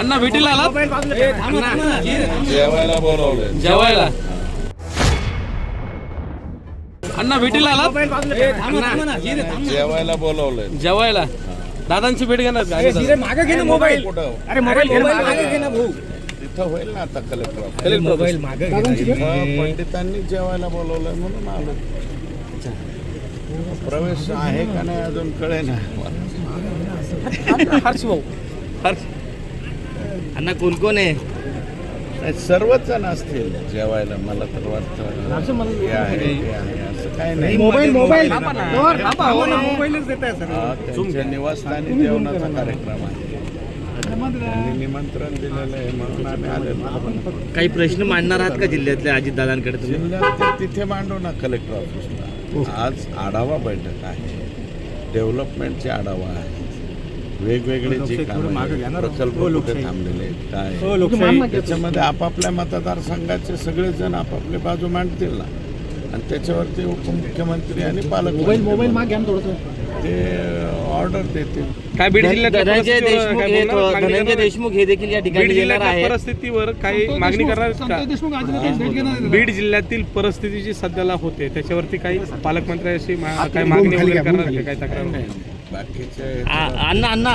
अण्णा भेटीला आलात? जेवायला बोलवलंय. जेवायला. अण्णा भेटीला आलात? जेवायला बोलवलंय. जेवायला. दादांची भेट घेणार का? मागे घे ना मोबाईल. कुठं अरे मोबाईल मागे घे ना भाऊ. तिथं होईल ना आता कलेक्टर. मोबाईल मागे घे. पंडितांनी जेवायला बोलवलंय म्हणून आलो. प्रवेश आहे का नाही अजून कळे ना. हर्ष भाऊ. हर्ष. अण्णा कोण कोण आहे? सर्वच जण असतील जेवायला. मला तर वाटतं हे आहे हे आहे असं काय नाही. मोबाईल त्यांच्या निवासस्थानी जेवणाचा कार्यक्रम आहे. त्यांनी निमंत्रण दिलेलं आहे म्हणून आम्ही आलेलो. काही प्रश्न मांडणार आहात का जिल्ह्यातल्या अजितदादांकडे तुम्ही? जिल्ह्यात ते तिथे मांडू ना कलेक्टर ऑफिसला. आज आढावा बैठक आहे. डेव्हलपमेंटचे आढावा आहे. वेगवेगळे जे काम प्रकल्प कुठे थांबलेले आहेत काय त्याच्यामध्ये आपापल्या मतदारसंघाचे सगळेजण आपापली बाजू मांडतील ना. आणि त्याच्यावरती उपमुख्यमंत्री आणि पालकमंत्री ते ऑर्डर देतील. काय बीड जिल्ह्यात धनंजय देशमुख हे देखील या ठिकाणी येणार आहे. परिस्थितीवर काही मागणी करणार का? बीड जिल्ह्यातील परिस्थिती जी सध्याला होते त्याच्यावरती काही पालकमंत्र्यांशी काही मागणी वगैरे करणार का? काही तक्रार नाही. बाकीचे अण्णा